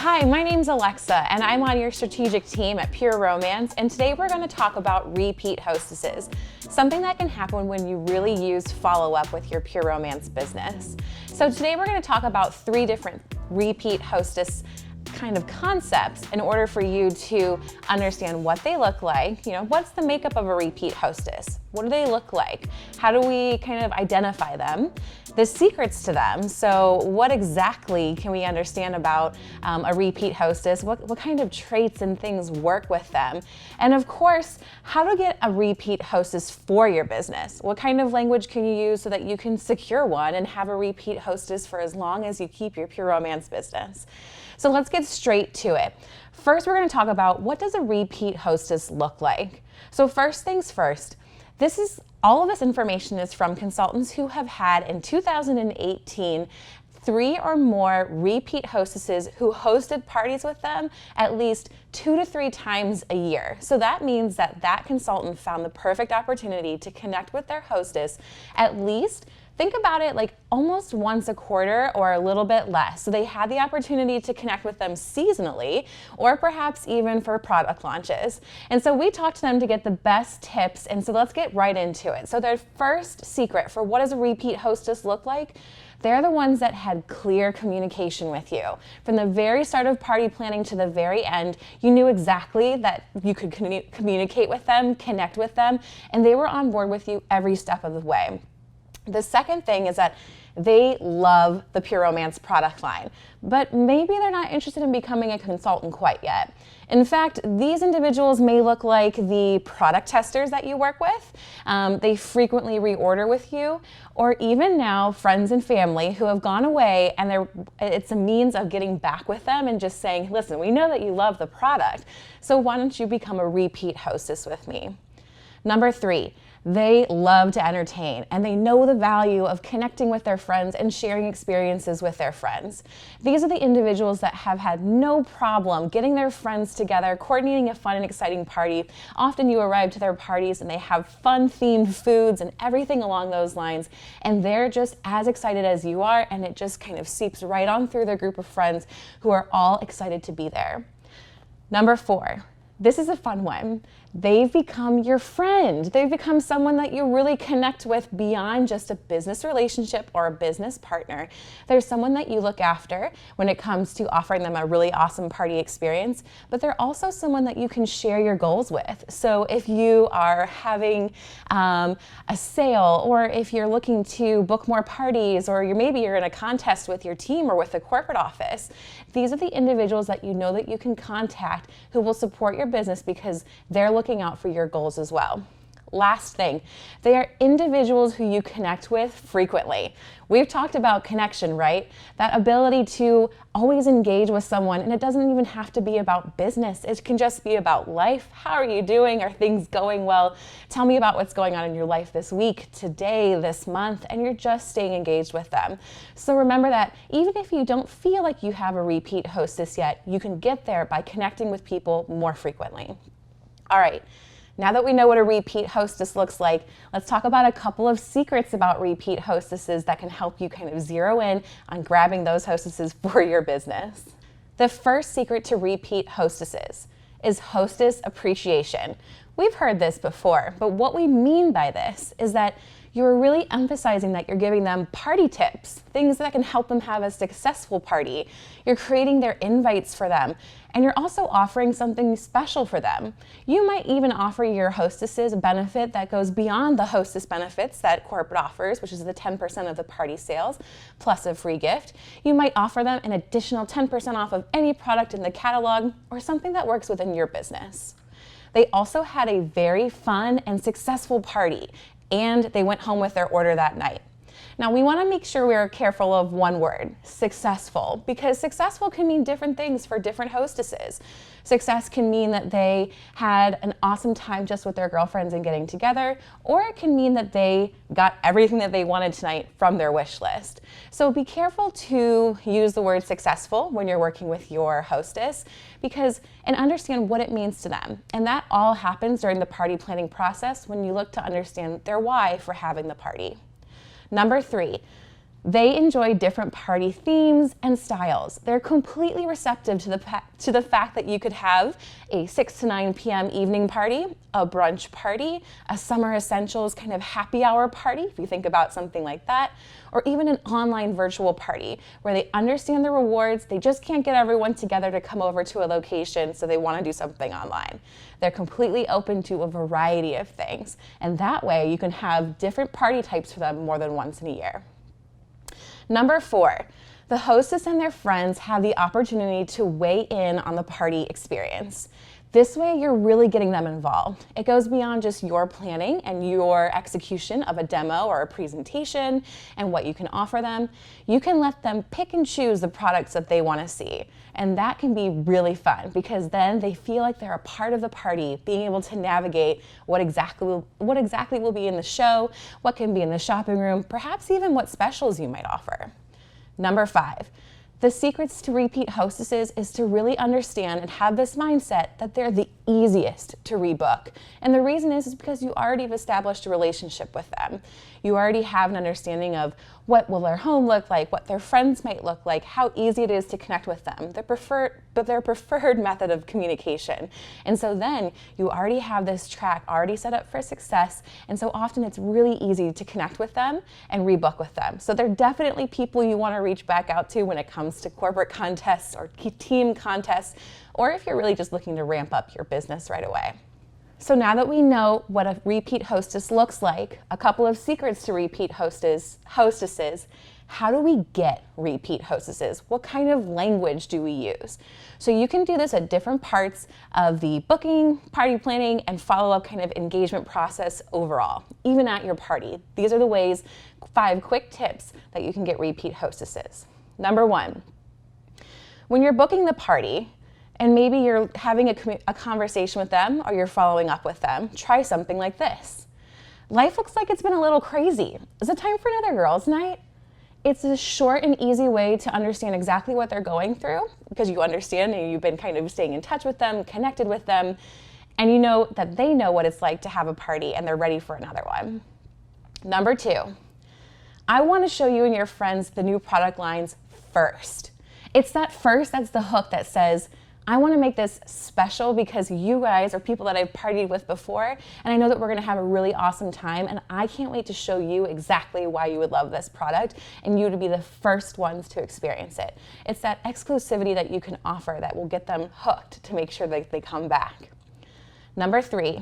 Hi, my name's Alexa, and I'm on your strategic team at Pure Romance, and today we're going to talk about repeat hostesses, something that can happen when you really use follow-up with your Pure Romance business. So today we're going to talk about 3 different repeat hostess kind of concepts in order for you to understand what they look like. What's the makeup of a repeat hostess? What do they look like? How do we kind of identify them? The secrets to them. So what exactly can we understand about a repeat hostess? What kind of traits and things work with them? And of course, how to get a repeat hostess for your business. What kind of language can you use so that you can secure one and have a repeat hostess for as long as you keep your Pure Romance business? So let's get straight to it. First, we're going to talk about what does a repeat hostess look like. So first things first, all of this information is from consultants who have had in 2018 3 or more repeat hostesses who hosted parties with them at least 2 to 3 times a year. So that means that consultant found the perfect opportunity to connect with their hostess at least, think about it like almost once a quarter or a little bit less. So they had the opportunity to connect with them seasonally or perhaps even for product launches. And so we talked to them to get the best tips. And so let's get right into it. So their first secret for what does a repeat hostess look like? They're the ones that had clear communication with you. From the very start of party planning to the very end, you knew exactly that you could communicate with them, connect with them, and they were on board with you every step of the way. The second thing is that they love the Pure Romance product line, but maybe they're not interested in becoming a consultant quite yet. In fact, these individuals may look like the product testers that you work with. They frequently reorder with you, or even now friends and family who have gone away, and it's a means of getting back with them and just saying, listen, we know that you love the product, so why don't you become a repeat hostess with me? Number 3, they love to entertain, and they know the value of connecting with their friends and sharing experiences with their friends. These are the individuals that have had no problem getting their friends together, coordinating a fun and exciting party. Often you arrive to their parties and they have fun themed foods and everything along those lines, and they're just as excited as you are, and it just kind of seeps right on through their group of friends who are all excited to be there. Number 4. This is a fun one. They've become your friend. They've become someone that you really connect with beyond just a business relationship or a business partner. They're someone that you look after when it comes to offering them a really awesome party experience, but they're also someone that you can share your goals with. So if you are having a sale, or if you're looking to book more parties, or maybe you're in a contest with your team or with the corporate office, these are the individuals that you know that you can contact who will support your business because they're looking out for your goals as well. Last thing, they are individuals who you connect with frequently. We've talked about connection, right? That ability to always engage with someone, and it doesn't even have to be about business. It can just be about life. How are you doing? Are things going well? Tell me about what's going on in your life this week, today, this month, and you're just staying engaged with them. So remember that even if you don't feel like you have a repeat hostess yet, you can get there by connecting with people more frequently. All right. Now that we know what a repeat hostess looks like, let's talk about a couple of secrets about repeat hostesses that can help you kind of zero in on grabbing those hostesses for your business. The first secret to repeat hostesses is hostess appreciation. We've heard this before, but what we mean by this is that you're really emphasizing that you're giving them party tips, things that can help them have a successful party. You're creating their invites for them, and you're also offering something special for them. You might even offer your hostesses a benefit that goes beyond the hostess benefits that corporate offers, which is the 10% of the party sales, plus a free gift. You might offer them an additional 10% off of any product in the catalog, or something that works within your business. They also had a very fun and successful party, and they went home with their order that night. Now, we want to make sure we're careful of one word, successful, because successful can mean different things for different hostesses. Success can mean that they had an awesome time just with their girlfriends and getting together, or it can mean that they got everything that they wanted tonight from their wish list. So be careful to use the word successful when you're working with your hostess, and understand what it means to them. And that all happens during the party planning process when you look to understand their why for having the party. Number 3, They enjoy different party themes and styles. They're completely receptive to the fact that you could have a 6 to 9 p.m. evening party, a brunch party, a summer essentials kind of happy hour party, if you think about something like that, or even an online virtual party where they understand the rewards. They just can't get everyone together to come over to a location, so they want to do something online. They're completely open to a variety of things, and that way you can have different party types for them more than once in a year. Number 4, the hostess and their friends have the opportunity to weigh in on the party experience. This way, you're really getting them involved. It goes beyond just your planning and your execution of a demo or a presentation and what you can offer them. You can let them pick and choose the products that they want to see. And that can be really fun because then they feel like they're a part of the party, being able to navigate what exactly will be in the show, what can be in the shopping room, perhaps even what specials you might offer. Number 5. The secrets to repeat hostesses is to really understand and have this mindset that they're the easiest to rebook. And the reason is because you already have established a relationship with them. You already have an understanding of what will their home look like, what their friends might look like, how easy it is to connect with them, their preferred method of communication. And so then you already have this track already set up for success. And so often it's really easy to connect with them and rebook with them. So they're definitely people you want to reach back out to when it comes to corporate contests or team contests, or if you're really just looking to ramp up your business right away. So now that we know what a repeat hostess looks like, a couple of secrets to repeat hostesses, how do we get repeat hostesses? What kind of language do we use? So you can do this at different parts of the booking, party planning, and follow-up kind of engagement process overall, even at your party. These are the 5 quick tips that you can get repeat hostesses. Number 1, when you're booking the party, and maybe you're having a conversation with them or you're following up with them, try something like this. Life looks like it's been a little crazy. Is it time for another girls' night? It's a short and easy way to understand exactly what they're going through because you understand and you've been kind of staying in touch with them, connected with them, and you know that they know what it's like to have a party and they're ready for another one. Number 2, I want to show you and your friends the new product lines first. It's that first that's the hook that says, I want to make this special because you guys are people that I've partied with before, and I know that we're going to have a really awesome time, and I can't wait to show you exactly why you would love this product and you to be the first ones to experience it. It's that exclusivity that you can offer that will get them hooked to make sure that they come back. Number 3,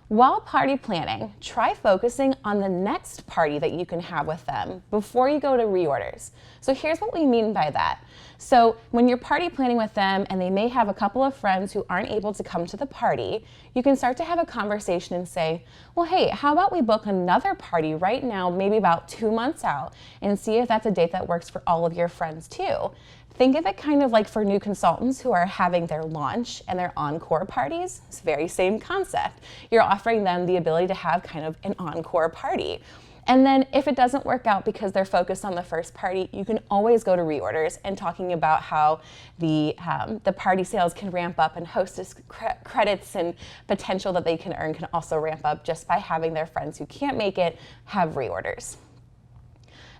while party planning, try focusing on the next party that you can have with them before you go to reorders. So here's what we mean by that. So when you're party planning with them and they may have a couple of friends who aren't able to come to the party, you can start to have a conversation and say, well, hey, how about we book another party right now, maybe about 2 months out, and see if that's a date that works for all of your friends too. Think of it kind of like for new consultants who are having their launch and their encore parties. It's the very same concept. You're offering them the ability to have kind of an encore party. And then if it doesn't work out because they're focused on the first party, you can always go to reorders and talking about how the party sales can ramp up and hostess credits and potential that they can earn can also ramp up just by having their friends who can't make it have reorders.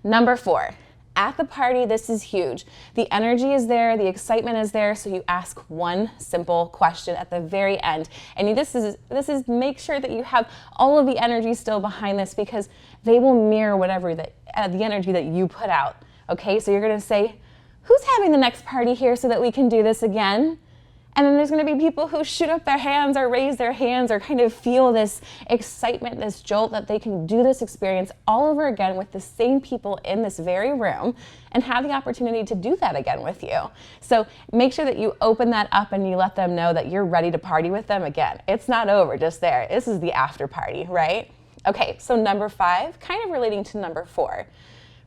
Number 4. At the party, this is huge. The energy is there, the excitement is there, so you ask one simple question at the very end. And this is make sure that you have all of the energy still behind this because they will mirror whatever the energy that you put out. Okay, so you're gonna say, who's having the next party here so that we can do this again? And then there's going to be people who shoot up their hands or raise their hands or kind of feel this excitement, this jolt that they can do this experience all over again with the same people in this very room and have the opportunity to do that again with you. So make sure that you open that up and you let them know that you're ready to party with them again. It's not over just there. This is the after party, right? Okay, so number 5, kind of relating to number 4,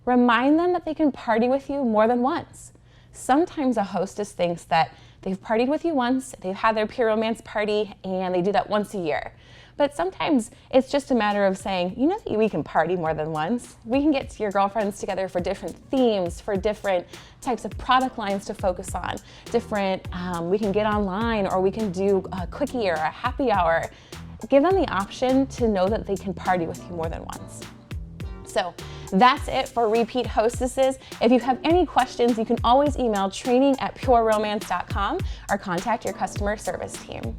remind them that they can party with you more than once. Sometimes a hostess thinks that they've partied with you once, they've had their peer romance party, and they do that once a year. But sometimes it's just a matter of saying, you know that we can party more than once. We can get your girlfriends together for different themes, for different types of product lines to focus on. We can get online or we can do a quickie or a happy hour. Give them the option to know that they can party with you more than once. So That's it for Repeat Hostesses. If you have any questions, you can always email training@pureromance.com or contact your customer service team.